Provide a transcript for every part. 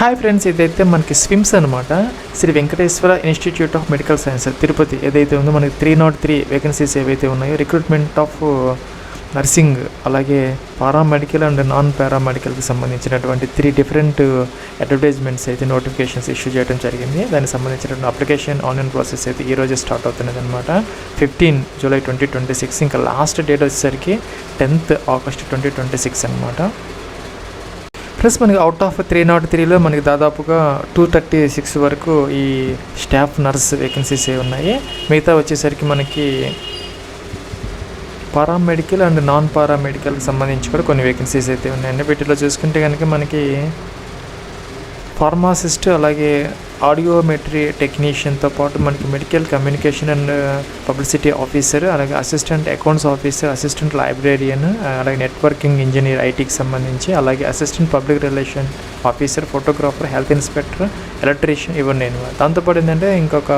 Hi friends, ఇదైతే మనకి SVIMS అనమాట. Shri Venkateswara institute of medical science Tirupati ఏదైతే ఉందో మనకి 303 వేకెన్సీస్ ఏవైతే ఉన్నాయో, రిక్రూట్మెంట్ ఆఫ్ నర్సింగ్ అలాగే పారామెడికల్ అండ్ నాన్ పారామెడికల్కి సంబంధించినటువంటి 3 డిఫరెంట్ అడ్వర్టైజ్మెంట్స్ అయితే నోటిఫికేషన్స్ ఇష్యూ చేయడం జరిగింది. దానికి సంబంధించినటువంటి అప్లికేషన్ ఆన్లైన్ ప్రాసెస్ అయితే ఈరోజు స్టార్ట్ అవుతున్నది అనమాట. 15 జూలై 2026. ఇంకా లాస్ట్ డేట్ వచ్చేసరికి 10th ఆగస్ట్ 2026 అనమాట. ప్లస్ మనకి అవుట్ ఆఫ్ 303లో మనకి దాదాపుగా 236 వరకు ఈ స్టాఫ్ నర్స్ వేకెన్సీస్ ఉన్నాయి. మిగతా వచ్చేసరికి మనకి పారామెడికల్ అండ్ నాన్ పారామెడికల్కి సంబంధించి కూడా కొన్ని వేకెన్సీస్ అయితే ఉన్నాయండి. వీటిలో చూసుకుంటే కనుక మనకి ఫార్మాసిస్ట్ అలాగే ఆడియోమెట్రీ టెక్నీషియన్తో పాటు మనకి medical communication and publicity officer, అలాగే assistant accounts officer, assistant librarian, అలాగే నెట్వర్కింగ్ ఇంజనీర్ ఐటీకి సంబంధించి, అలాగే assistant public relation officer, photographer, health inspector, electrician ఇవన్నీ అనమాట. దాంతోపాటు ఏంటంటే ఇంకొక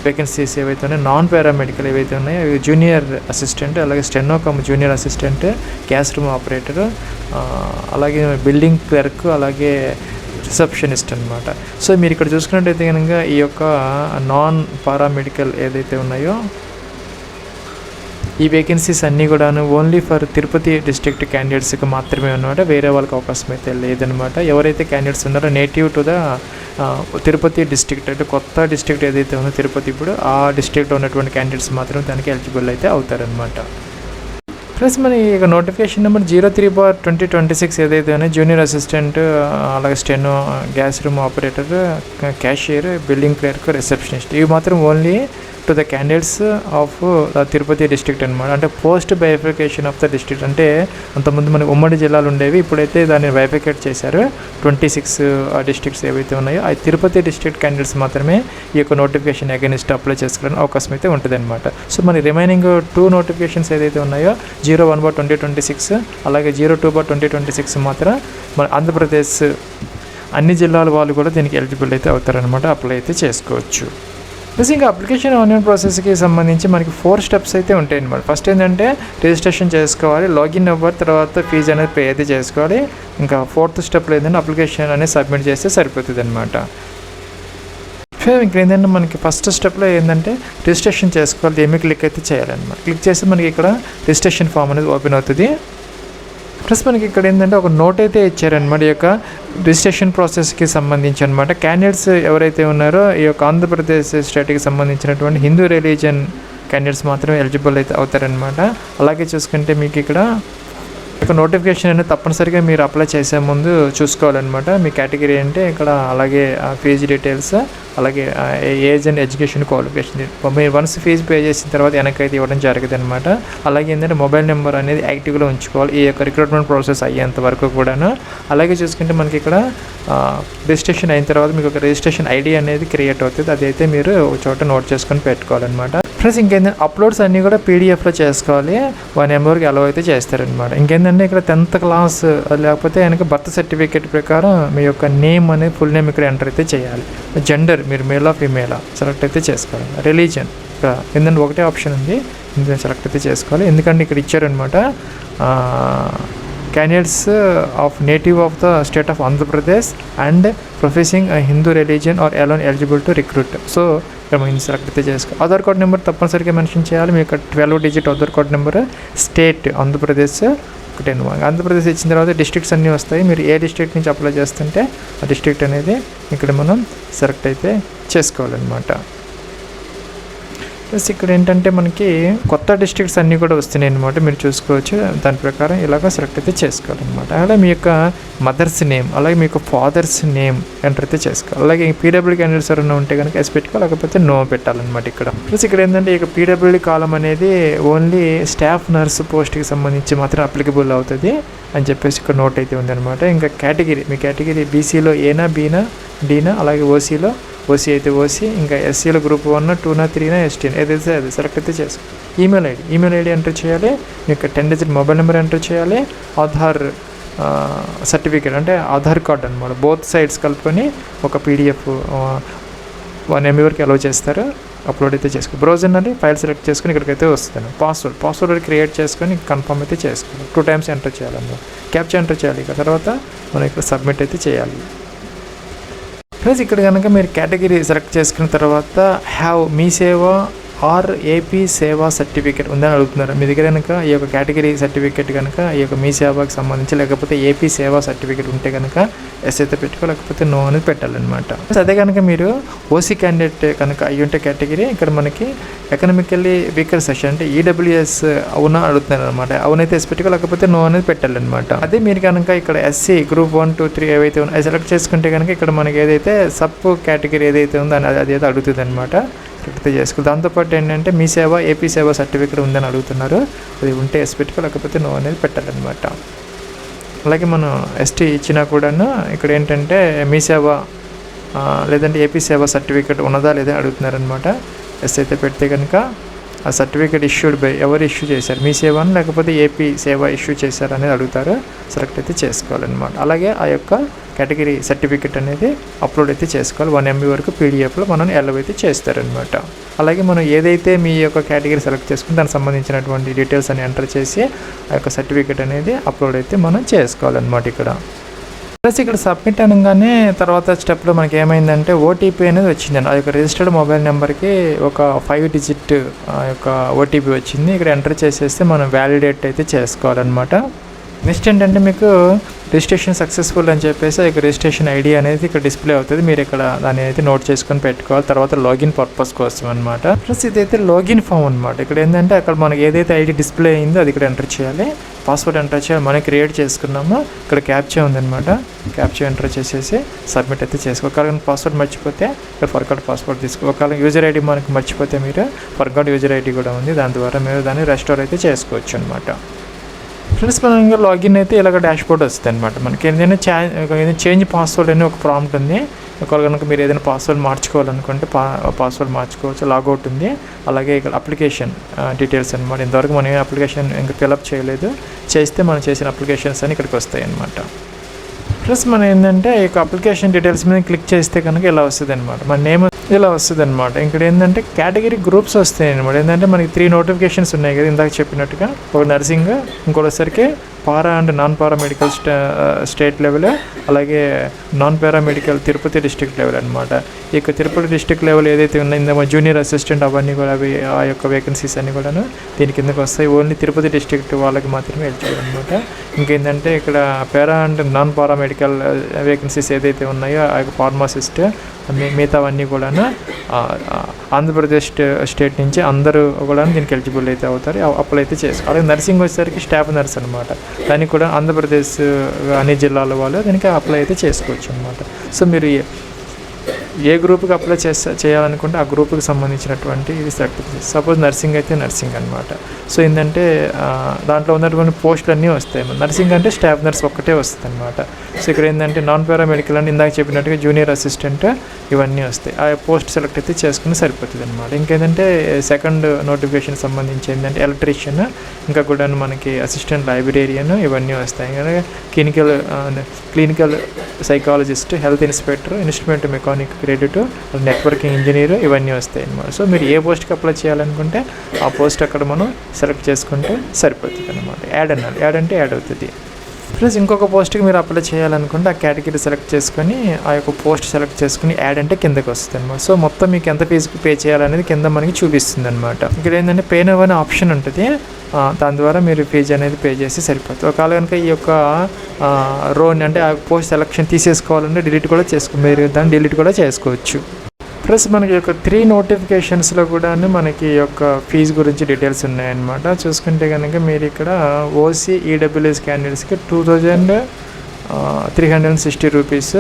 వేకెన్సీస్ ఏవైతే ఉన్నాయో నాన్ పారామెడికల్ ఏవైతే ఉన్నాయో అవి జూనియర్ అసిస్టెంట్, అలాగే steno junior assistant, gas room operator, అలాగే బిల్డింగ్ క్లర్క్, అలాగే రిసెప్షనిస్ట్ అనమాట. సో మీరు ఇక్కడ చూసుకున్నట్టయితే కనుక ఈ యొక్క నాన్ పారామెడికల్ ఏదైతే ఉన్నాయో ఈ వేకెన్సీస్ అన్నీ కూడాను ఓన్లీ ఫర్ తిరుపతి డిస్ట్రిక్ట్ క్యాండిడేట్స్కి మాత్రమే అనమాట. వేరే వాళ్ళకి అవకాశం అయితే లేదనమాట. ఎవరైతే క్యాండిడేట్స్ ఉన్నారో native to the Tirupati district, అంటే కొత్త డిస్ట్రిక్ట్ ఏదైతే ఉందో తిరుపతి, ఇప్పుడు ఆ డిస్ట్రిక్ట్లో ఉన్నటువంటి క్యాండిడేట్స్ మాత్రం దానికి ఎలిజిబుల్ అయితే అవుతారనమాట. ప్లస్ మన ఇక నోటిఫికేషన్ నెంబర్ 03/2026 ఏదైతే ఉన్నాయో జూనియర్ అసిస్టెంట్, అలాగే steno, gas room operator, cashier, building clerk, receptionist ఇవి మాత్రం only to the candidates of the Tirupati district అనమాట. అంటే post bifurcation of the district, అంటే అంతకుముందు మనకి ఉమ్మడి జిల్లాలు ఉండేవి, ఇప్పుడైతే దాన్ని బైఫికేట్ చేశారు. 26 డిస్ట్రిక్ట్స్ ఏవైతే ఉన్నాయో ఆ తిరుపతి డిస్ట్రిక్ట్ క్యాండిడేట్స్ మాత్రమే ఈ యొక్క నోటిఫికేషన్ అగైనిస్ట్ అప్లై చేసుకోవడానికి అవకాశం అయితే ఉంటుంది అనమాట. సో మన రిమైనింగ్ 2 నోటిఫికేషన్స్ ఏదైతే ఉన్నాయో 01/2026 అలాగే 02/2026 మాత్రం మన ఆంధ్రప్రదేశ్ అన్ని జిల్లాల వాళ్ళు కూడా దీనికి ఎలిజిబుల్ అయితే అవుతారనమాట. అప్లై అయితే చేసుకోవచ్చు. ప్లస్ ఇంకా అప్లికేషన్ ఆన్లైన్ ప్రాసెస్కి సంబంధించి మనకి 4 స్టెప్స్ అయితే ఉంటాయి అనమాట. ఫస్ట్ ఏంటంటే రిజిస్ట్రేషన్ చేసుకోవాలి, లాగిన్ అవ్వాలి, తర్వాత ఫీజు అనేది పే అయితే చేసుకోవాలి. ఇంకా 4th స్టెప్లో ఏంటంటే అప్లికేషన్ అనేది సబ్మిట్ చేస్తే సరిపోతుంది అనమాట. ఇంకా ఏంటంటే మనకి ఫస్ట్ స్టెప్లో ఏంటంటే రిజిస్ట్రేషన్ చేసుకోవాలి. ఏమి క్లిక్ అయితే చేయాలన్నమాట. క్లిక్ చేసి మనకి ఇక్కడ రిజిస్ట్రేషన్ ఫామ్ అనేది ఓపెన్ అవుతుంది. ప్లస్ మనకి ఇక్కడ ఏంటంటే ఒక నోట్ అయితే ఇచ్చారనమాట ఈ యొక్క రిజిస్ట్రేషన్ ప్రాసెస్కి సంబంధించి అనమాట. క్యాండిడేట్స్ ఎవరైతే ఉన్నారో ఈ యొక్క ఆంధ్రప్రదేశ్ స్టేట్కి సంబంధించినటువంటి హిందూ రిలీజియన్ క్యాండిడేట్స్ మాత్రమే ఎలిజిబుల్ అయితే అవుతారనమాట. అలాగే చూసుకుంటే మీకు ఇక్కడ నోటిఫికేషన్ అనేది తప్పనిసరిగా మీరు అప్లై చేసే ముందు చూసుకోవాలన్నమాట. మీ కేటగిరీ అంటే ఇక్కడ, అలాగే ఫీజు డీటెయిల్స్, అలాగే ఏజ్ అండ్ ఎడ్యుకేషన్ క్వాలిఫికేషన్. మీరు వన్స్ ఫీజు పే చేసిన తర్వాత వెనకైతే ఇవ్వడం జరుగుతుంది అనమాట. అలాగే ఏంటంటే మొబైల్ నెంబర్ అనేది యాక్టివ్లో ఉంచుకోవాలి ఈ యొక్క రిక్రూట్మెంట్ ప్రాసెస్ అయ్యేంత వరకు కూడాను. అలాగే చూసుకుంటే మనకి ఇక్కడ రిజిస్ట్రేషన్ అయిన తర్వాత మీకు ఒక రిజిస్ట్రేషన్ ఐడి అనేది క్రియేట్ అవుతుంది. అదైతే మీరు ఒక చోట నోట్ చేసుకొని పెట్టుకోవాలన్నమాట. ప్లస్ ఇంకేంటంటే అప్లోడ్స్ అన్నీ కూడా పీడిఎఫ్లో చేసుకోవాలి. 1 MB వరకు అలౌ అయితే చేస్తారనమాట. ఇంకేంటంటే ఇక్కడ 10th క్లాస్ లేకపోతే కనుక బర్త్ సర్టిఫికేట్ ప్రకారం మీ యొక్క నేమ్ అనేది ఫుల్ నేమ్ ఇక్కడ ఎంటర్ అయితే చేయాలి. జెండర్ మీరు మేలా ఫీమేలా సెలెక్ట్ అయితే చేసుకోవాలి. రిలీజన్ ఇక్కడ ఏంటంటే ఒకటే ఆప్షన్ ఉంది, ఇందులో సెలెక్ట్ అయితే చేసుకోవాలి. ఎందుకంటే ఇక్కడ ఇచ్చారనమాట candidates of native of the state of Andhra Pradesh and professing Hindu religion are alone eligible to recruit. So ఇక్కడ మనం సెలెక్ట్ అయితే చేసుకోవాలి. ఆధార్ కార్డ్ నెంబర్ తప్పనిసరిగా మెన్షన్ చేయాలి. మీకు 12 digit Aadhaar card number. State Andhra Pradesh ఒకటే. ఆంధ్రప్రదేశ్ ఇచ్చిన తర్వాత డిస్ట్రిక్ట్స్ అన్నీ వస్తాయి. మీరు ఏ డిస్ట్రిక్ట్ నుంచి అప్లై చేస్తుంటే ఆ డిస్ట్రిక్ట్ అనేది ఇక్కడ మనం సెలెక్ట్ అయితే చేసుకోవాలన్నమాట. ప్లస్ ఇక్కడ ఏంటంటే మనకి కొత్త డిస్ట్రిక్ట్స్ అన్నీ కూడా వస్తున్నాయి అనమాట. మీరు చూసుకోవచ్చు. దాని ప్రకారం ఇలాగ సెలెక్ట్ అయితే చేసుకోవాలన్నమాట. అలాగే మీ యొక్క మదర్స్ నేమ్, అలాగే మీ యొక్క ఫాదర్స్ నేమ్ ఎంటర్ అయితే చేసుకోవాలి. అలాగే పీడబ్ల్యూడీ క్యాండిడేట్స్ ఎవరైనా ఉంటే కనుక ఎస్ పెట్టుకోవాలి, లేకపోతే నో పెట్టాలన్నమాట ఇక్కడ. ప్లస్ ఇక్కడ ఏంటంటే ఇక పీడబ్ల్యూడీ కాలం అనేది ఓన్లీ స్టాఫ్ నర్స్ పోస్ట్కి సంబంధించి మాత్రం అప్లికబుల్ అవుతుంది అని చెప్పేసి ఇక్కడ నోట్ అయితే ఉందన్నమాట. ఇంకా కేటగిరీ, మీ కేటగిరీ బీసీలో ఏనా, బీనా, డీనా, అలాగే ఓసీ అయితే ఓసీ, ఇంకా ఎస్సీలో గ్రూప్ 1, 2, 3, ఎస్టీ ఏదైతే అది సెలెక్ట్ అయితే చేసుకో. ఈమెయిల్ ఐడి ఎంటర్ చేయాలి. మీకు 10 డిజిట్ మొబైల్ నెంబర్ ఎంటర్ చేయాలి. ఆధార్ సర్టిఫికేట్ అంటే ఆధార్ కార్డ్ అనమాట. బోత్ సైడ్స్ కలుపుకొని ఒక పీడిఎఫ్ 1 MB వరకు అలౌ చేస్తారు. అప్లోడ్ అయితే చేసుకో. బ్రౌజర్ అని ఫైల్ సెలెక్ట్ చేసుకొని ఇక్కడికైతే వస్తాను. పాస్వర్డ్ క్రియేట్ చేసుకొని కన్ఫర్మ్ అయితే చేసుకోవాలి. 2 times ఎంటర్ చేయాలన్నమాట. క్యాప్చా ఎంటర్ చేయాలి. ఇక తర్వాత మనం ఇక్కడ సబ్మిట్ అయితే చేయాలి. ప్లస్ ఇక్కడ కనుక మీరు కేటగిరీ సెలెక్ట్ చేసుకున్న తర్వాత మీ సేవ ఆర్ ఏపీ సేవా సర్టిఫికేట్ ఉందని అడుగుతున్నారు. మీ దగ్గర కనుక ఈ యొక్క కేటగిరీ సర్టిఫికేట్ కనుక ఈ యొక్క మీ సేవకు సంబంధించి లేకపోతే ఏపీ సేవా సర్టిఫికేట్ ఉంటే కనుక ఎస్ అయితే పెట్టుకో, లేకపోతే నో అనేది పెట్టాలన్నమాట. అదే కనుక మీరు ఓసీ క్యాండిడేట్ కనుక అయ్యి ఉంటే కేటగిరీ ఇక్కడ మనకి ఎకనామికల్లీ వీకర్ సెక్షన్ అంటే ఈడబ్ల్యూఎస్ అవునా అడుగుతున్నారు అనమాట. అవునైతే ఎస్ పెట్టుకో, లేకపోతే నో అనేది పెట్టాలన్నమాట. అదే మీరు కనుక ఇక్కడ ఎస్సీ గ్రూప్ 1, 2, 3 ఏవైతే ఉన్నాయో సెలెక్ట్ చేసుకుంటే కనుక ఇక్కడ మనకి ఏదైతే సబ్ కేటగిరీ ఏదైతే ఉందో అదైతే అడుగుతుంది అనమాట. కరెక్ట్గా చేసుకోవాలి. దాంతోపాటు ఏంటంటే మీ సేవ ఏపీ సేవ సర్టిఫికేట్ ఉందని అడుగుతున్నారు. అది ఉంటే ఎస్ పెట్టుకో, లేకపోతే నో అనేది పెట్టాలన్నమాట. అలాగే మనం ఎస్టీ ఇచ్చినా కూడాను ఇక్కడ ఏంటంటే మీ సేవ లేదంటే ఏపీ సేవ సర్టిఫికేట్ ఉన్నదా లేదా అడుగుతున్నారనమాట. ఎస్ అయితే పెడితే కనుక ఆ సర్టిఫికేట్ ఇష్యూడ్ బై ఎవరు ఇష్యూ చేశారు, మీ సేవను లేకపోతే ఏపీ సేవ ఇష్యూ చేశారు అనేది అడుగుతారు. సెలెక్ట్ అయితే చేసుకోవాలన్నమాట. అలాగే ఆ యొక్క కేటగిరీ సర్టిఫికేట్ అనేది అప్లోడ్ అయితే చేసుకోవాలి. 1 MB వరకు పీడిఎఫ్లో మనం ఎలవ్ అయితే చేస్తారనమాట. అలాగే మనం ఏదైతే మీ యొక్క కేటగిరీ సెలెక్ట్ చేసుకుని దానికి సంబంధించినటువంటి డీటెయిల్స్ అని ఎంటర్ చేసి ఆ యొక్క సర్టిఫికేట్ అనేది అప్లోడ్ అయితే మనం చేసుకోవాలన్నమాట. ప్లస్ ఇక్కడ సబ్మిట్ అనగానే తర్వాత స్టెప్లో మనకి ఏమైందంటే ఓటీపీ అనేది వచ్చిందండి. ఆ యొక్క రిజిస్టర్డ్ మొబైల్ నెంబర్కి ఒక 5 డిజిట్ యొక్క ఓటీపీ వచ్చింది. ఇక్కడ ఎంటర్ చేసేస్తే మనం వ్యాలిడేట్ అయితే చేసుకోవాలన్నమాట. నెక్స్ట్ ఏంటంటే మీకు రిజిస్ట్రేషన్ సక్సెస్ఫుల్ అని చెప్పేసి ఇక రిజిస్ట్రేషన్ ఐడి అనేది ఇక్కడ డిస్ప్లే అవుతుంది. మీరు ఇక్కడ దాన్ని అయితే నోట్ చేసుకొని పెట్టుకోవాలి. తర్వాత లాగిన్ పర్పస్ కోసం అనమాట. ప్లస్ ఇదైతే లాగిన్ ఫామ్ అనమాట. ఇక్కడ ఏంటంటే అక్కడ మనకి ఏదైతే ఐడి డిస్ప్లే అయిందో అది ఇక్కడ ఎంటర్ చేయాలి. పాస్వర్డ్ ఎంటర్ చేయాలి. మనం క్రియేట్ చేసుకున్నామో ఇక్కడ క్యాప్చా ఉందన్నమాట. క్యాప్చా ఎంటర్ చేసేసి సబ్మిట్ అయితే చేసుకో. ఒకవేళ పాస్వర్డ్ మర్చిపోతే ఇక్కడ ఫర్గాట్ పాస్వర్డ్ తీసుకో. ఒకవేళ యూజర్ ఐడి మనకి మర్చిపోతే మీరు ఫర్గాట్ యూజర్ ఐడి కూడా ఉంది, దాని ద్వారా మీరు దాన్ని రెస్టోర్ అయితే చేసుకోవచ్చు అనమాట. ఫ్రెండ్స్ మనం ఇంకా లాగిన్ అయితే ఇలాగ డాష్ బోర్డ్ వస్తుంది అనమాట. మనకి ఏదైనా చేంజ్ పాస్వర్డ్ అని ఒక ప్రాంప్ట్ ఉంది. ఒకవేళ కనుక మీరు ఏదైనా పాస్వర్డ్ మార్చుకోవాలనుకుంటే పాస్వర్డ్ మార్చుకోవచ్చు. లాగౌట్ ఉంది. అలాగే ఇక్కడ అప్లికేషన్ డీటెయిల్స్ అనమాట. ఇంతవరకు మనం అప్లికేషన్ ఇంకా ఫిల్అప్ చేయలేదు. చేస్తే మనం చేసిన అప్లికేషన్స్ అని ఇక్కడికి వస్తాయి అనమాట. ప్లస్ మనం ఏంటంటే ఈ అప్లికేషన్ డీటెయిల్స్ మీద క్లిక్ చేస్తే కనుక ఇలా వస్తుంది అనమాట. మన నేమ్ ఇలా వస్తుంది అనమాట. ఇక్కడ ఏంటంటే కేటగిరీ గ్రూప్స్ వస్తాయి అనమాట. ఏంటంటే మనకి 3 నోటిఫికేషన్స్ ఉన్నాయి కదా ఇందాక చెప్పినట్టుగా. ఒక నర్సింగ్, ఇంకోటిసరికి para and non paramedical state level, అలాగే non paramedical Tirupati district level అనమాట. ఈ యొక్క తిరుపతి డిస్ట్రిక్ట్ లెవెల్ ఏదైతే ఉన్నాయో జూనియర్ అసిస్టెంట్ అవన్నీ కూడా అవి ఆ యొక్క వేకెన్సీస్ అన్నీ కూడాను దీని కిందకి వస్తాయి. ఓన్లీ తిరుపతి డిస్ట్రిక్ట్ వాళ్ళకి మాత్రమే ఎలిజిబుల్ అనమాట. ఇంకేంటంటే ఇక్కడ పారా అండ్ నాన్ పారామెడికల్ వేకెన్సీస్ ఏదైతే ఉన్నాయో ఆ యొక్క ఫార్మాసిస్ట్ మిగతావన్నీ కూడాను ఆంధ్రప్రదేశ్ స్టేట్ నుంచి అందరూ కూడా దీనికి ఎలిజిబుల్ అయితే అవుతారు. అప్లై అయితే చేసుకోవాలి. అలాగే నర్సింగ్ వచ్చేసరికి స్టాఫ్ నర్స్ అనమాట. దానికి కూడా ఆంధ్రప్రదేశ్ అన్ని జిల్లాల వాళ్ళు దీనికి అప్లై అయితే చేసుకోవచ్చు అనమాట. సో మీరు ఏ గ్రూప్కి అప్లై చేయాలనుకుంటే ఆ గ్రూప్కి సంబంధించినటువంటి ఇది సెలెక్ట్. సపోజ్ నర్సింగ్ అయితే నర్సింగ్ అనమాట. సో ఏంటంటే దాంట్లో ఉన్నటువంటి పోస్టులు అన్నీ వస్తాయి. నర్సింగ్ అంటే స్టాఫ్ నర్స్ ఒక్కటే వస్తుంది అనమాట. సో ఇక్కడ ఏంటంటే నాన్ పారామెడికల్ అంటే ఇందాక చెప్పినట్టుగా జూనియర్ అసిస్టెంట్ ఇవన్నీ వస్తాయి. ఆ పోస్ట్ సెలెక్ట్ అయితే చేసుకుని సరిపోతుంది అనమాట. ఇంకేంటంటే సెకండ్ నోటిఫికేషన్ సంబంధించి ఏంటంటే ఎలక్ట్రీషియన్, ఇంకా కూడా మనకి అసిస్టెంట్ లైబ్రేరియన్ ఇవన్నీ వస్తాయి. Clinical psychologist, health inspector, instrument mechanic credit, networking engineer ఇవన్నీ వస్తాయి అన్నమాట. సో మీరు ఏ పోస్ట్కి అప్లై చేయాలనుకుంటే ఆ పోస్ట్ అక్కడ మనం సెలెక్ట్ చేసుకుంటే సరిపోతుంది అనమాట. యాడ్ అన్నారు. యాడ్ అంటే యాడ్ అవుతుంది. ప్లస్ ఇంకొక పోస్ట్కి మీరు అప్లై చేయాలనుకుంటే ఆ కేటగిరీ సెలెక్ట్ చేసుకొని ఆ యొక్క పోస్ట్ సెలెక్ట్ చేసుకుని యాడ్ అంటే కిందకి వస్తుంది అనమాట. సో మొత్తం మీకు ఎంత ఫీజుకి పే చేయాలనేది కింద మనకి చూపిస్తుంది అనమాట. ఇక్కడ ఏంటంటే పే నౌ అనే ఆప్షన్ ఉంటుంది. దాని ద్వారా మీరు ఫీజు అనేది పే చేసి సరిపోతుంది. ఒకవేళ కనుక ఈ యొక్క రోని అంటే ఆ పోస్ట్ సెలెక్షన్ తీసేసుకోవాలంటే మీరు దాన్ని డిలీట్ కూడా చేసుకోవచ్చు. ప్లస్ మనకి యొక్క 3 నోటిఫికేషన్స్లో కూడా మనకి యొక్క ఫీజు గురించి డీటెయిల్స్ ఉన్నాయన్నమాట. చూసుకుంటే కనుక మీరు ఇక్కడ ఓసీ ఈడబ్ల్యూఎస్ క్యాండిడేట్స్కి 2360 రూపీస్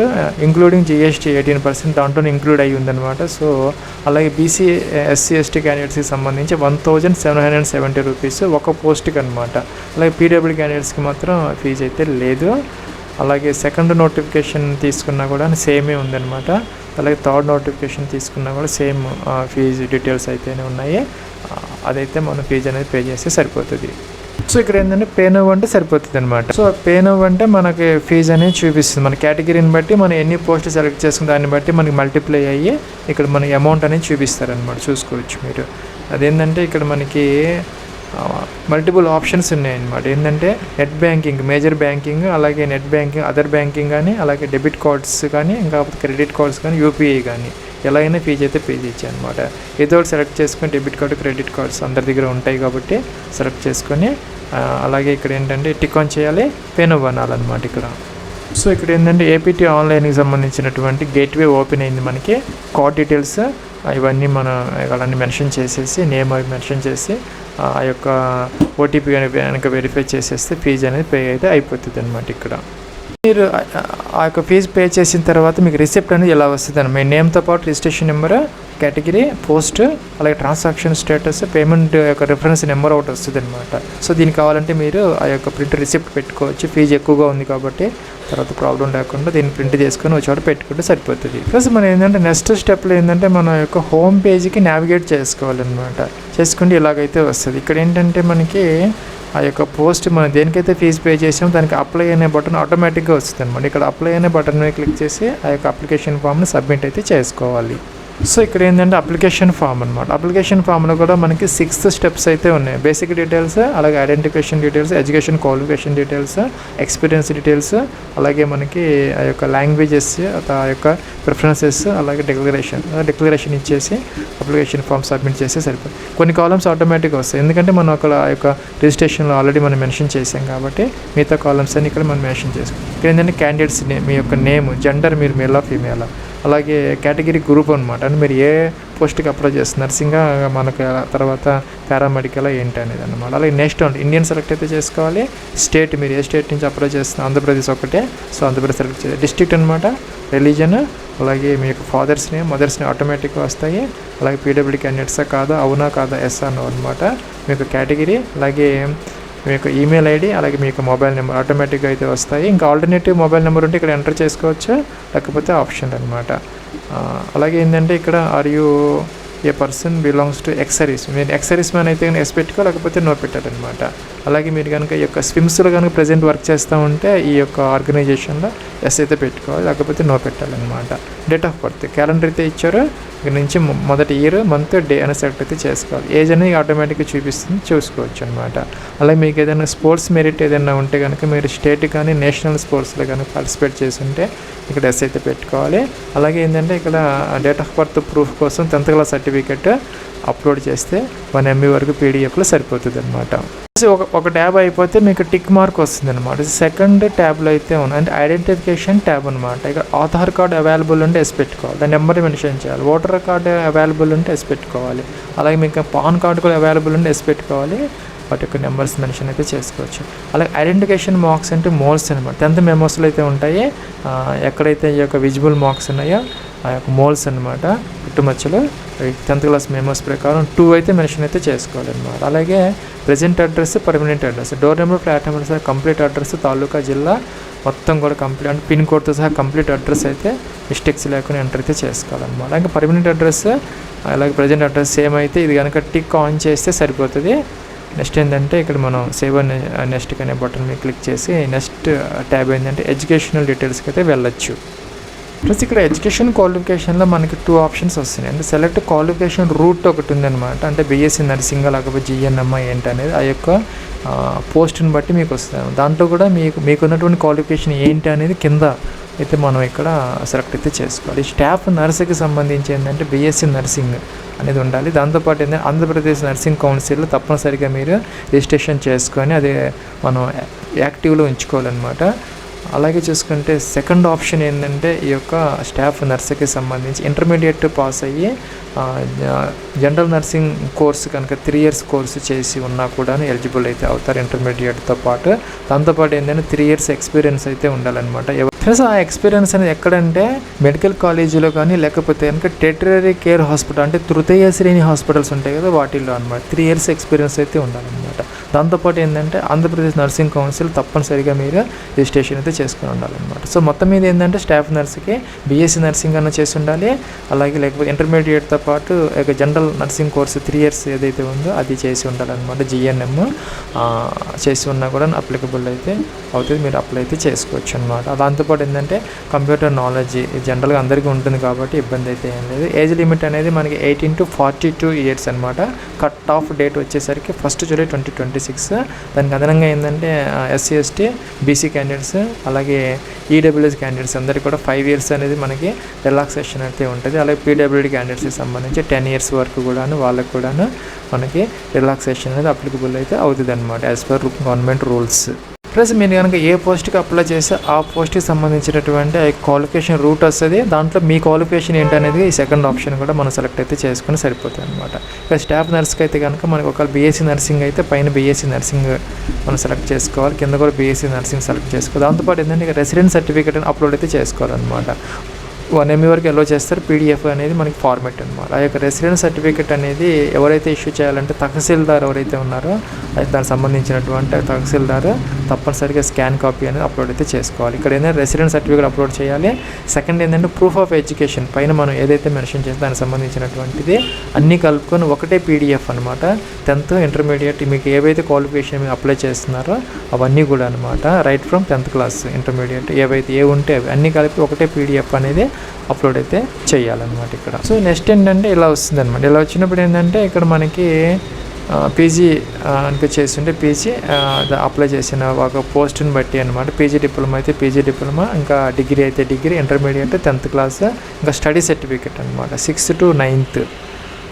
ఇంక్లూడింగ్ జిఎస్టీ 18% దాంట్లో ఇంక్లూడ్ అయ్యి ఉందన్నమాట. సో అలాగే బీసీ ఎస్సీ ఎస్టీ క్యాండిడేట్స్కి సంబంధించి 1770 రూపీస్ ఒక పోస్ట్కి అనమాట. అలాగే పీడబ్ల్యూ క్యాండిడేట్స్కి మాత్రం ఫీజు అయితే లేదు. అలాగే సెకండ్ నోటిఫికేషన్ తీసుకున్నా కూడా సేమే ఉందన్నమాట. అలాగే థర్డ్ నోటిఫికేషన్ తీసుకున్నా కూడా సేమ్ ఫీజు డీటెయిల్స్ అయితేనే ఉన్నాయి. అదైతే మనం ఫీజు అనేది పే చేస్తే సరిపోతుంది. సో ఇక్కడ ఏంటంటే పే నౌ అంటే సరిపోతుంది అనమాట. సో పే నౌ అంటే మనకి ఫీజు అనేది చూపిస్తుంది. మన కేటగిరీని బట్టి మనం ఎన్ని పోస్టులు సెలెక్ట్ చేసుకున్న దాన్ని బట్టి మనకి మల్టిప్లై అయ్యి ఇక్కడ మనకి అమౌంట్ అనేది చూపిస్తారనమాట. చూసుకోవచ్చు మీరు. అదేంటంటే ఇక్కడ మనకి మల్టిపుల్ ఆప్షన్స్ ఉన్నాయన్నమాట. ఏంటంటే నెట్ బ్యాంకింగ్, మేజర్ బ్యాంకింగ్, అలాగే నెట్ బ్యాంకింగ్, అదర్ బ్యాంకింగ్ కానీ, అలాగే డెబిట్ కార్డ్స్ కానీ, ఇంకా క్రెడిట్ కార్డ్స్ కానీ, యూపీఐ కానీ ఎలా అయినా ఫీజు అయితే పే చేయొచ్చు అనమాట. ఏదో ఒకటి సెలెక్ట్ చేసుకొని డెబిట్ కార్డు, క్రెడిట్ కార్డ్స్ అందరి దగ్గర ఉంటాయి కాబట్టి సెలెక్ట్ చేసుకొని అలాగే ఇక్కడ ఏంటంటే టిక్ ఆన్ చేయాలి, పేన్ అవ్వాలన్నమాట ఇక్కడ. సో ఇక్కడ ఏంటంటే ఏపీటీ ఆన్లైన్కి సంబంధించినటువంటి గేట్వే ఓపెన్ అయింది. మనకి కార్డ్ డీటెయిల్స్ ఇవన్నీ మనం అలాంటి మెన్షన్ చేసేసి నేమ్ అవి మెన్షన్ చేసి ఆ యొక్క ఓటీపీ కనుక వెరిఫై చేసేస్తే ఫీజు అనేది పే అయితే అయిపోతుంది అనమాట. ఇక్కడ మీరు ఆ యొక్క ఫీజు పే చేసిన తర్వాత మీకు రిసిప్ట్ అనేది ఎలా వస్తుంది అన్న మీ నేమ్తో పాటు రిజిస్ట్రేషన్ నెంబర్, కేటగిరీ, పోస్ట్, అలాగే ట్రాన్సాక్షన్ స్టేటస్, పేమెంట్ యొక్క రిఫరెన్స్ నెంబర్ ఒకటి వస్తుంది అనమాట. సో దీనికి కావాలంటే మీరు ఆ యొక్క ప్రింట్ రిసిప్ట్ పెట్టుకోవచ్చు. ఫీజు ఎక్కువగా ఉంది కాబట్టి తర్వాత ప్రాబ్లం లేకుండా దీన్ని ప్రింట్ చేసుకొని ఒక చోట పెట్టుకుంటే సరిపోతుంది. ప్లస్ మనం ఏంటంటే నెక్స్ట్ స్టెప్లో ఏంటంటే మన యొక్క హోమ్ పేజీకి నావిగేట్ చేసుకోవాలన్నమాట. చేసుకుంటే ఇలాగైతే వస్తుంది. ఇక్కడ ఏంటంటే మనకి ఆ యొక్క పోస్ట్ మనం దేనికైతే ఫీజు పే చేసామో దానికి అప్లై అనే బటన్ ఆటోమేటిక్గా వస్తుంది అనమాట. ఇక్కడ అప్లై అనే బటన్ మీద క్లిక్ చేసి ఆ యొక్క అప్లికేషన్ ఫామ్ని సబ్మిట్ అయితే చేసుకోవాలి. సో ఇక్కడ ఏంటంటే అప్లికేషన్ ఫామ్ అనమాట. అప్లికేషన్ ఫామ్లో కూడా మనకి 6 స్టెప్స్ అయితే ఉన్నాయి. బేసిక్ డీటెయిల్స్, అలాగే identification details, education qualification details, experience details, అలాగే మనకి ఆ యొక్క లాంగ్వేజెస్, ఆ యొక్క ప్రిఫరెన్సెస్, అలాగే డిక్లరేషన్ ఇచ్చేసి అప్లికేషన్ ఫామ్ సబ్మిట్ చేస్తే సరిపోతుంది. కొన్ని కాలమ్స్ ఆటోమేటిక్గా వస్తాయి, ఎందుకంటే మనం అక్కడ ఆ యొక్క రిజిస్ట్రేషన్లో ఆల్రెడీ మనం మెన్షన్ చేసాం కాబట్టి మిగతా కాలమ్స్ అన్ని ఇక్కడ మనం మెన్షన్ చేసుకోవాలి. ఇక్కడ ఏంటంటే క్యాండిడేట్స్ నేమ్, మీ యొక్క నేమ్, జెండర్, మీరు మేలా ఫీమేలా, అలాగే కేటగిరీ గ్రూప్ అనమాట. అంటే మీరు ఏ పోస్ట్కి అప్లై చేస్తున్నారు, నర్సింగా, మనకు తర్వాత పారామెడికల్ ఏంటి అనేది అనమాట. అలాగే నెక్స్ట్ ఇండియన్ సెలెక్ట్ అయితే చేసుకోవాలి. స్టేట్, మీరు ఏ స్టేట్ నుంచి అప్లై చేస్తున్నారు, ఆంధ్రప్రదేశ్ ఒకటే, సో ఆంధ్రప్రదేశ్ సెలెక్ట్ చేయాలి. డిస్ట్రిక్ట్ అనమాట, రిలీజన్, అలాగే మీ యొక్క ఫాదర్స్ నేమ్, మదర్స్ నేమ్ ఆటోమేటిక్గా వస్తాయి. అలాగే పీడబ్ల్యూడీ క్యాండిడేట్సా కాదా, అవునా కాదా, ఎస్ అన్నో అనమాట. మీ యొక్క కేటగిరీ, అలాగే మీ యొక్క ఈమెయిల్ ఐడి, అలాగే మీ యొక్క మొబైల్ నెంబర్ ఆటోమేటిక్గా అయితే వస్తాయి. ఇంకా ఆల్టర్నేటివ్ మొబైల్ నెంబర్ ఉంటే ఇక్కడ ఎంటర్ చేసుకోవచ్చు, లేకపోతే ఆప్షన్ అనమాట. అలాగే ఏంటంటే ఇక్కడ are you a person belongs to ఎక్సరీస్, మీరు ఎక్సరీస్ మ్యాన్ అయితే కనుక ఎస్ పెట్టుకో, లేకపోతే నో పెట్టాలన్నమాట. అలాగే మీరు కనుక ఈ యొక్క స్విమ్స్లో కనుక ప్రజెంట్ వర్క్ చేస్తూ ఉంటే ఈ యొక్క ఆర్గనైజేషన్లో ఎస్ అయితే పెట్టుకోవాలి, లేకపోతే నో పెట్టాలన్నమాట. డేట్ ఆఫ్ బర్త్, క్యాలెండర్ అయితే ఇచ్చారు, ఇక్కడ నుంచి మొదటి ఇయర్, మంత్, డే అని సెలెక్ట్ అయితే చేసుకోవాలి. ఏజ్ అనేది ఆటోమేటిక్గా చూపిస్తుంది, చూసుకోవచ్చు అనమాట. అలాగే మీకు ఏదైనా స్పోర్ట్స్ మెరిట్ ఏదైనా ఉంటే కనుక మీరు స్టేట్ కానీ నేషనల్ స్పోర్ట్స్లో కనుక పార్టిసిపేట్ చేసి ఉంటే ఇక్కడ ఎస్ అయితే పెట్టుకోవాలి. అలాగే ఏంటంటే ఇక్కడ డేట్ ఆఫ్ బర్త్ ప్రూఫ్ కోసం 10th క్లాస్ సర్టిఫికేట్ అప్లోడ్ చేస్తే 1 MB వరకు పీడిఎఫ్లో సరిపోతుంది అనమాట. ఒక ట్యాబ్ అయిపోతే మీకు టిక్ మార్క్ వస్తుంది అనమాట. సెకండ్ ట్యాబ్లో అయితే ఉంది అంటే ఐడెంటిఫికేషన్ ట్యాబ్ అనమాట. ఇక్కడ ఆధార్ కార్డ్ అవైలబుల్ ఉంటే ఎస్ పెట్టుకోవాలి, దాని నెంబర్ మెన్షన్ చేయాలి. ఓటర్ కార్డు అవైలబుల్ ఉంటే ఎస్ పెట్టుకోవాలి. అలాగే మీకు పాన్ కార్డు కూడా అవైలబుల్ ఉంటే ఎస్ పెట్టుకోవాలి. వాటి యొక్క నెంబర్స్ మెన్షన్ అయితే చేసుకోవచ్చు. అలాగే ఐడెంటిఫికేషన్ మార్క్స్ అంటే మోల్స్ అనమాట. 10th మెమోస్లో అయితే ఉంటాయి, ఎక్కడైతే ఈ యొక్క విజిబుల్ మార్క్స్ ఉన్నాయో ఆ యొక్క మోల్స్ అనమాట, పుట్టుమచ్చలు 10th క్లాస్ మెమోస్ ప్రకారం 2 అయితే మెన్షన్ అయితే చేసుకోవాలన్నమాట. అలాగే present address, permanent address, door number, flat number సహా కంప్లీట్ అడ్రస్, తాలూకా, జిల్లా మొత్తం కూడా కంప్లీట్ అంటే పిన్ కోడ్తో సహా కంప్లీట్ అడ్రస్ అయితే మిస్టేక్స్ లేకుండా ఎంటర్ అయితే చేసుకోవాలన్నమాట. ఇంకా పర్మనెంట్ అడ్రస్ అలాగే ప్రజెంట్ అడ్రస్ సేమ్ అయితే ఇది కనుక టిక్ ఆన్ చేస్తే సరిపోతుంది. నెక్స్ట్ ఏంటంటే ఇక్కడ మనం సేవ్ నెక్స్ట్ అనే బటన్ మీద క్లిక్ చేసి నెక్స్ట్ ట్యాబ్ ఏంటంటే ఎడ్యుకేషనల్ డీటెయిల్స్కి అయితే వెళ్ళొచ్చు. ప్లస్ ఇక్కడ ఎడ్యుకేషన్ క్వాలిఫికేషన్లో మనకి 2 ఆప్షన్స్ వస్తున్నాయి. అంటే సెలెక్ట్ క్వాలిఫికేషన్ రూట్ ఒకటి ఉందన్నమాట. అంటే బీఎస్సీ నర్సింగ్ లేకపోతే జిఎన్ఎంఐ ఏంటి అనేది ఆ యొక్క పోస్ట్ని బట్టి మీకు వస్తుంది. దాంట్లో కూడా మీకున్నటువంటి క్వాలిఫికేషన్ ఏంటి అనేది కింద అయితే మనం ఇక్కడ సెలెక్ట్ అయితే చేసుకోవాలి. స్టాఫ్ నర్సుకి సంబంధించి ఏంటంటే బీఎస్సీ నర్సింగ్ అనేది ఉండాలి. దాంతోపాటు ఏంటంటే ఆంధ్రప్రదేశ్ నర్సింగ్ కౌన్సిల్లో తప్పనిసరిగా మీరు రిజిస్ట్రేషన్ చేసుకొని అది మనం యాక్టివ్లో ఉంచుకోవాలన్నమాట. అలాగే చూసుకుంటే సెకండ్ ఆప్షన్ ఏంటంటే ఈ యొక్క స్టాఫ్ నర్సుకి సంబంధించి ఇంటర్మీడియట్ పాస్ అయ్యి జనరల్ నర్సింగ్ కోర్సు కనుక 3 years కోర్సు చేసి ఉన్నా కూడా ఎలిజిబుల్ అయితే అవుతారు ఇంటర్మీడియట్తో పాటు. దాంతోపాటు ఏంటంటే 3 years ఎక్స్పీరియన్స్ అయితే ఉండాలన్నమాట. ప్లస్ ఆ ఎక్స్పీరియన్స్ అనేది ఎక్కడంటే మెడికల్ కాలేజీలో కానీ లేకపోతే కనుక టెరిటరీ కేర్ హాస్పిటల్ అంటే తృతీయ శ్రేణి హాస్పిటల్స్ ఉంటాయి కదా వాటిల్లో అనమాట 3 years ఎక్స్పీరియన్స్ అయితే ఉండాలన్నమాట. దాంతోపాటు ఏంటంటే ఆంధ్రప్రదేశ్ నర్సింగ్ కౌన్సిల్ తప్పనిసరిగా మీరు రిజిస్ట్రేషన్ అయితే చేసుకుని ఉండాలన్నమాట. సో మొత్తం మీద ఏంటంటే స్టాఫ్ నర్స్కి బీఎస్సీ నర్సింగ్ అన్న చేసి ఉండాలి, అలాగే లేకపోతే ఇంటర్మీడియట్తో పాటు జనరల్ నర్సింగ్ కోర్సు 3 years ఏదైతే ఉందో అది చేసి ఉండాలన్నమాట. జిఎన్ఎం చేసి ఉన్నా కూడా అప్లికబుల్ అయితే అవుతుంది, మీరు అప్లై అయితే చేసుకోవచ్చు అనమాట. దాంతోపాటు దాంతోపాటు ఏంటంటే కంప్యూటర్ నాలెడ్జ్ జనరల్గా అందరికీ ఉంటుంది కాబట్టి ఇబ్బంది అయితే ఏం లేదు. ఏజ్ లిమిట్ అనేది మనకి 18 to 42 years అనమాట. కట్ ఆఫ్ డేట్ వచ్చేసరికి 1 July 2026. దానికి అదనంగా ఏంటంటే SC ST BC క్యాండిడేట్స్ అలాగే EWS క్యాండిడేట్స్ అందరికీ కూడా 5 years అనేది మనకి రిలాక్సేషన్ అయితే ఉంటుంది. అలాగే PWD క్యాండిడేట్స్కి సంబంధించి 10 years వరకు కూడాను వాళ్ళకి కూడాను మనకి రిలాక్సేషన్ అనేది అప్లికబుల్ అయితే అవుతుంది అనమాట as per government rules. Plus మీరు కనుక ఏ పోస్ట్కి అప్లై చేస్తే ఆ పోస్ట్కి సంబంధించినటువంటి క్వాలిఫికేషన్ రూట్ వస్తుంది. దాంట్లో మీ క్వాలిఫికేషన్ ఏంటనేది ఈ సెకండ్ ఆప్షన్ కూడా మనం సెలెక్ట్ అయితే చేసుకుని సరిపోతుంది అనమాట. ఇక స్టాఫ్ నర్స్కి అయితే కనుక మనకి ఒక BSc నర్సింగ్ అయితే పైన BSc నర్సింగ్ మనం సెలెక్ట్ చేసుకోవాలి, కింద కూడా BSc నర్సింగ్ సెలెక్ట్ చేసుకోవాలి. దాంతోపాటు ఏంటంటే ఇక రెసిడెంట్ సర్టిఫికేట్ అప్లోడ్ అయితే చేసుకోవాలన్నమాట. 1 MB వరకు ఎలో చేస్తారు. PDF అనేది మనకి ఫార్మెట్ అనమాట. ఆ యొక్క రెసిడెంట్ సర్టిఫికేట్ అనేది ఎవరైతే ఇష్యూ చేయాలంటే తహసీల్దార్ ఎవరైతే ఉన్నారో దానికి సంబంధించినటువంటి తహసీల్దార్ తప్పనిసరిగా స్కాన్ కాపీ అనేది అప్లోడ్ అయితే చేసుకోవాలి. ఇక్కడ ఏంటంటే రెసిడెంట్ సర్టిఫికేట్ అప్లోడ్ చేయాలి. సెకండ్ ఏంటంటే ప్రూఫ్ ఆఫ్ ఎడ్యుకేషన్ పైన మనం ఏదైతే మెన్షన్ చేస్తే దానికి సంబంధించినటువంటిది అన్నీ కలుపుకొని ఒకటే PDF అనమాట. 10th ఇంటర్మీడియట్ మీకు ఏవైతే క్వాలిఫికేషన్ మీరు అప్లై చేస్తున్నారో అవన్నీ కూడా అనమాట. Right from 10th class intermediate ఏవైతే ఉంటే అవి అన్నీ కలిపి ఒకటే PDF అనేది అప్లోడ్ అయితే చేయాలన్నమాట ఇక్కడ. సో నెక్స్ట్ ఏంటంటే ఇలా వస్తుంది అనమాట. ఇలా వచ్చినప్పుడు ఏంటంటే ఇక్కడ మనకి పీజీ అంటే చేస్తుంటే పీజీ అప్లై చేసిన ఒక పోస్ట్ని బట్టి అనమాట. పీజీ డిప్లొమా అయితే పీజీ డిప్లొమా, ఇంకా డిగ్రీ అయితే డిగ్రీ, ఇంటర్మీడియట్ 10th క్లాస్, ఇంకా స్టడీ సర్టిఫికేట్ అనమాట 6th to 9th.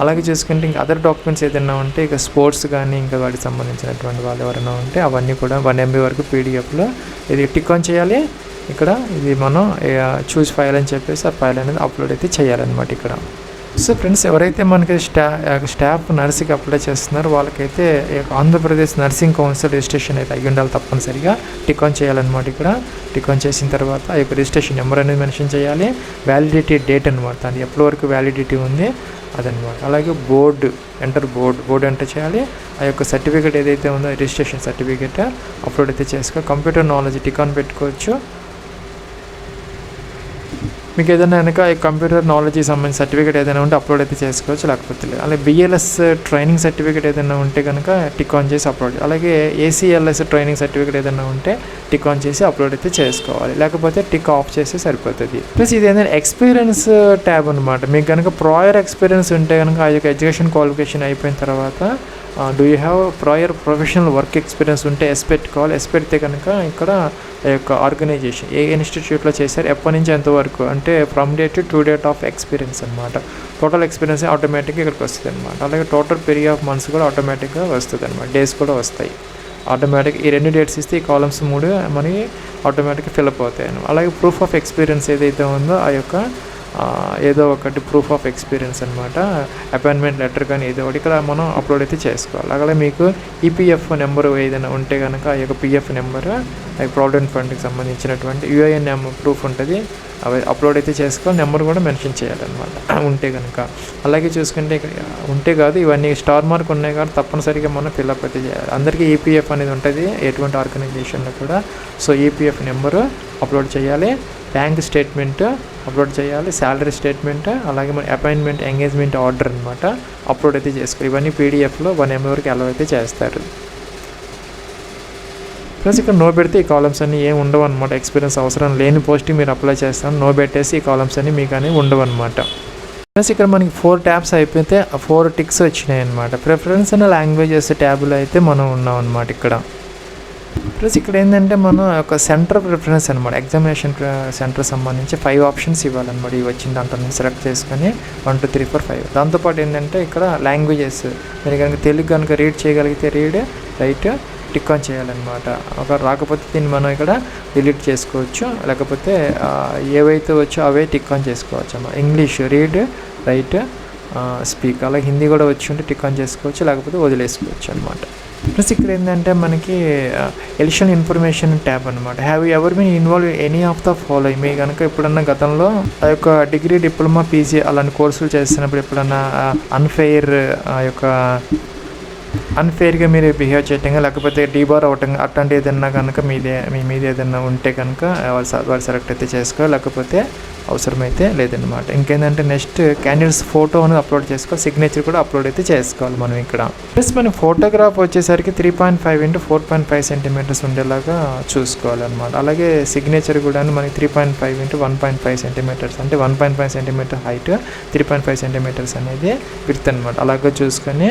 అలాగే చూసుకుంటే ఇంకా అదర్ డాక్యుమెంట్స్ ఏదైనా ఉంటే ఇక స్పోర్ట్స్ కానీ ఇంకా వాటికి సంబంధించినటువంటి వాళ్ళు ఎవరైనా ఉంటే అవన్నీ కూడా 1 MB వరకు PDFలో ఇది టిక్ ఆన్ చేయాలి. ఇక్కడ ఇది మనం చూస్ ఫైల్ అని చెప్పేసి ఆ ఫైల్ అనేది అప్లోడ్ అయితే చేయాలన్నమాట ఇక్కడ. సో ఫ్రెండ్స్, ఎవరైతే మనకి స్టాఫ్ నర్సింగ్కి అప్లై చేస్తున్నారో వాళ్ళకైతే ఆంధ్రప్రదేశ్ నర్సింగ్ కౌన్సిల్ రిజిస్ట్రేషన్ అయితే అయ్యి ఉండాలి. తప్పనిసరిగా టిక్ ఆన్ చేయాలన్నమాట. ఇక్కడ టిక్ ఆన్ చేసిన తర్వాత ఆ యొక్క రిజిస్ట్రేషన్ నెంబర్ అనేది మెన్షన్ చేయాలి. వ్యాలిడిటీ డేట్ అనమాట, అది ఎప్పటి వరకు వ్యాలిడిటీ ఉంది అదనమాట. అలాగే బోర్డు ఎంటర్ చేయాలి. ఆ యొక్క సర్టిఫికేట్ ఏదైతే ఉందో రిజిస్ట్రేషన్ సర్టిఫికేట్ అప్లోడ్ అయితే చేసుకో. కంప్యూటర్ నాలెడ్జ్ టిక్ ఆన్ పెట్టుకోవచ్చు. మీకు ఏదైనా కనుక ఈ కంప్యూటర్ నాలెడ్జ్కి సంబంధించిన సర్టిఫికేట్ ఏదైనా ఉంటే అప్లోడ్ అయితే చేసుకోవచ్చు, లేకపోతే లేదు. అలాగే BLS ట్రైనింగ్ సర్టిఫికేట్ ఏదైనా ఉంటే కనుక టిక్ ఆన్ చేసి అప్లోడ్. అలాగే ACLS ట్రైనింగ్ సర్టిఫికేట్ ఏదైనా ఉంటే టిక్ ఆన్ చేసి అప్లోడ్ అయితే చేసుకోవాలి, లేకపోతే టిక్ ఆఫ్ చేసి సరిపోతుంది. ప్లస్ ఇది ఏంటంటే ఎక్స్పీరియన్స్ ట్యాబ్ అనమాట. మీకు కనుక ప్రాయర్ ఎక్స్పీరియన్స్ ఉంటే కనుక ఆ యొక్క ఎడ్యుకేషన్ క్వాలిఫికేషన్ అయిపోయిన తర్వాత do you have prior professional work experience ఉంటే ఎస్ పెట్టుకోవాలి. ఎస్ పెడితే కనుక ఇక్కడ ఆ యొక్క ఆర్గనైజేషన్ ఏ ఇన్స్టిట్యూట్లో చేశారు, ఎప్పటి నుంచి ఎంతవరకు అంటే from date to date of experience అనమాట. టోటల్ ఎక్స్పీరియన్స్ ఆటోమేటిక్గా ఇక్కడికి వస్తుంది అనమాట. అలాగే టోటల్ పీరియడ్ ఆఫ్ మంత్స్ కూడా ఆటోమేటిక్గా వస్తుంది అనమాట. డేస్ కూడా వస్తాయి ఆటోమేటిక్. ఈ 2 డేట్స్ ఇస్తే ఈ కాలమ్స్ 3 మనకి ఆటోమేటిక్గా ఫిల్అప్ అవుతాయి అనమాట. అలాగే ప్రూఫ్ ఆఫ్ ఎక్స్పీరియన్స్ ఏదైతే ఉందో ఆ యొక్క ఏదో ఒకటి ప్రూఫ్ ఆఫ్ ఎక్స్పీరియన్స్ అనమాట, అపాయింట్మెంట్ లెటర్ కానీ ఏదో ఒకటి ఇక్కడ మనం అప్లోడ్ అయితే చేసుకోవాలి. అలాగే మీకు EPF నెంబర్ ఏదైనా ఉంటే కనుక ఆ యొక్క PF నెంబర్, ప్రావిడెంట్ ఫండ్కి సంబంధించినటువంటి UIN ప్రూఫ్ ఉంటుంది, అవి అప్లోడ్ అయితే చేసుకోవాలి. నెంబర్ కూడా మెన్షన్ చేయాలన్నమాట ఉంటే కనుక. అలాగే చూసుకుంటే ఉంటే కాదు, ఇవన్నీ స్టార్ మార్క్ ఉన్నాయి కాబట్టి తప్పనిసరిగా మనం ఫిల్అప్ అయితే చేయాలి. అందరికీ EPF అనేది ఉంటుంది ఎటువంటి ఆర్గనైజేషన్లో కూడా. సో EPF నెంబరు అప్లోడ్ చేయాలి, బ్యాంక్ స్టేట్మెంట్ అప్లోడ్ చేయాలి, శాలరీ స్టేట్మెంట్, అలాగే మన అపాయింట్మెంట్ ఎంగేజ్మెంట్ ఆర్డర్ అనమాట అప్లోడ్ అయితే చేసుకోవాలి. ఇవన్నీ PDFలో 1 MB వరకు అలౌ అయితే చేస్తారు. ప్లస్ ఇక్కడ నో పెడితే ఈ కాలమ్స్ అన్నీ ఏమి ఉండవు అనమాట. ఎక్స్పీరియన్స్ అవసరం లేని పోస్ట్కి మీరు అప్లై చేస్తాను, నో పెట్టేసి ఈ కాలమ్స్ అన్నీ మీకు అనేవి ఉండవు అనమాట. ప్లస్ ఇక్కడ మనకి 4 ట్యాబ్స్ అయిపోతే 4 టిక్స్ వచ్చినాయి అనమాట. ప్రిఫరెన్స్ అండ్ లాంగ్వేజెస్ ట్యాబ్లో అయితే మనం ఉన్నాం అనమాట ఇక్కడ. ప్లస్ ఇక్కడ ఏంటంటే మనం ఒక సెంటర్ ప్రిఫరెన్స్ అనమాట, ఎగ్జామినేషన్ సెంటర్ సంబంధించి 5 ఆప్షన్స్ ఇవ్వాలన్నమాట. ఇవి వచ్చిన దాంట్లో నుంచి సెలెక్ట్ చేసుకొని 1 2 3 4 5. దాంతోపాటు ఏంటంటే ఇక్కడ లాంగ్వేజెస్ మీరు కనుక తెలుగు కనుక రీడ్ చేయగలిగితే రీడ్, రైట్ టిక్ ఆన్ చేయాలన్నమాట. ఒక రాకపోతే దీన్ని మనం ఇక్కడ డిలీట్ చేసుకోవచ్చు, లేకపోతే ఏవైతే వచ్చో అవే టిక్ ఆన్ చేసుకోవచ్చు అన్నమాట. English read, right, speak. అలాగే హిందీ కూడా వచ్చి ఉంటే టిక్ ఆన్ చేసుకోవచ్చు, లేకపోతే వదిలేసుకోవచ్చు అనమాట. ప్లస్ ఇక్కడ ఏంటంటే మనకి ఎడిషనల్ ఇన్ఫర్మేషన్ ట్యాబ్ అనమాట. Have you ever been involve any of the following. మీ కనుక ఎప్పుడన్నా గతంలో ఆ యొక్క డిగ్రీ, డిప్లొమా, PG అలాంటి కోర్సులు చేస్తున్నప్పుడు ఎప్పుడన్నా అన్ఫెయిర్గా మీరు బిహేవ్ చేయటం, లేకపోతే డీబార్ అవ్వటం అట్లాంటి ఏదన్నా కనుక మీ మీద ఏదన్నా ఉంటే కనుక వాళ్ళు సెలెక్ట్ అయితే చేసుకోవాలి, లేకపోతే అవసరమైతే లేదనమాట. ఇంకేంటంటే నెక్స్ట్ క్యాండిడేట్స్ ఫోటో అనేది అప్లోడ్ చేసుకోవాలి, సిగ్నేచర్ కూడా అప్లోడ్ అయితే చేసుకోవాలి మనం ఇక్కడ. ప్లస్ మన ఫోటోగ్రాఫ్ వచ్చేసరికి 3.5 x 4.5 సెంటీమీటర్స్ ఉండేలాగా చూసుకోవాలన్నమాట. అలాగే సిగ్నేచర్ కూడా మనకి 3.5 x 1.5 సెంటీమీటర్స్, అంటే 1.5 సెంటీమీటర్ హైట్, 3.5 సెంటీమీటర్స్ అనేది విడ్త్ అనమాట. అలాగే చూసుకొని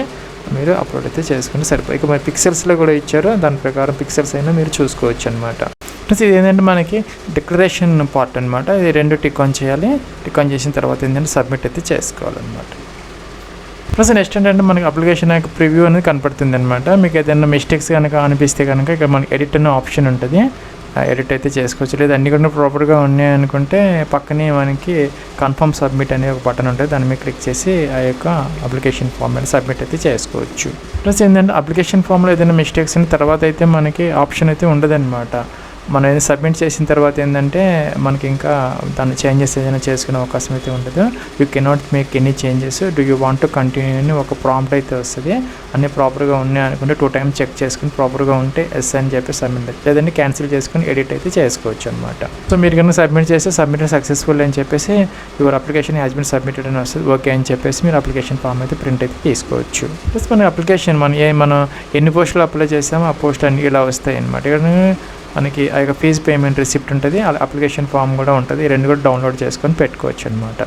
మీరు అప్లోడ్ అయితే చేసుకుంటే సరిపోయి. ఇక మరి పిక్సెల్స్లో కూడా ఇచ్చారు, దాని ప్రకారం పిక్సెల్స్ అయినా మీరు చూసుకోవచ్చు అనమాట. ప్లస్ ఇది ఏంటంటే మనకి డిక్లరేషన్ పార్ట్ అనమాట. ఇది 2 టిక్ ఆన్ చేయాలి. టిక్ ఆన్ చేసిన తర్వాత ఏంటంటే సబ్మిట్ అయితే చేసుకోవాలన్నమాట. ప్లస్ నెక్స్ట్ ఏంటంటే మనకి అప్లికేషన్ యొక్క ప్రివ్యూ అనేది కనపడుతుంది అనమాట. మీకు ఏదైనా మిస్టేక్స్ కనుక అనిపిస్తే కనుక ఇక్కడ మనకి ఎడిట్ అనే ఆప్షన్ ఉంటుంది, ఎడిట్ అయితే చేసుకోవచ్చు. లేదా అన్ని కూడా ప్రాపర్గా ఉన్నాయి అనుకుంటే పక్కనే మనకి కన్ఫర్మ్ సబ్మిట్ అనే ఒక బటన్ ఉంటుంది, దాన్ని మీద క్లిక్ చేసి ఆ యొక్క అప్లికేషన్ ఫామ్ మీద సబ్మిట్ అయితే చేసుకోవచ్చు. ప్లస్ ఏంటంటే అప్లికేషన్ ఫామ్లో ఏదైనా మిస్టేక్స్ అయిన తర్వాత అయితే మనకి ఆప్షన్ అయితే ఉండదన్నమాట. మనం ఏదైనా సబ్మిట్ చేసిన తర్వాత ఏంటంటే మనకి ఇంకా దాన్ని చేంజెస్ ఏదైనా చేసుకునే అవకాశం అయితే ఉండదు. You cannot make any changes, do you want to continue అని ఒక ప్రాంప్ట్ అయితే వస్తుంది. అన్నీ ప్రాపర్గా ఉన్నాయి అనుకుంటే 2 times చెక్ చేసుకుని ప్రాపర్గా ఉంటే ఎస్ అని చెప్పి సబ్మిట్, లేదంటే క్యాన్సిల్ చేసుకుని ఎడిట్ అయితే చేసుకోవచ్చు అనమాట. సో మీరు కనుక సబ్మిట్ చేస్తే సబ్మిట్ సక్సెస్ఫుల్ అని చెప్పేసి your application has been submitted అని వస్తుంది. ఓకే అని చెప్పేసి మీరు అప్లికేషన్ ఫామ్ అయితే ప్రింట్ అయితే తీసుకోవచ్చు. ప్లస్ మన అప్లికేషన్ మనం ఎన్ని పోస్టులు అప్లై చేసామో ఆ పోస్ట్ అన్ని ఇలా వస్తాయి అనమాట. ఇక్కడ మనకి ఆ యొక్క ఫీజు పేమెంట్ రిసిప్ట్ ఉంటుంది, అప్లికేషన్ ఫామ్ కూడా ఉంటుంది. ఈ 2 కూడా డౌన్లోడ్ చేసుకొని పెట్టుకోవచ్చు అనమాట.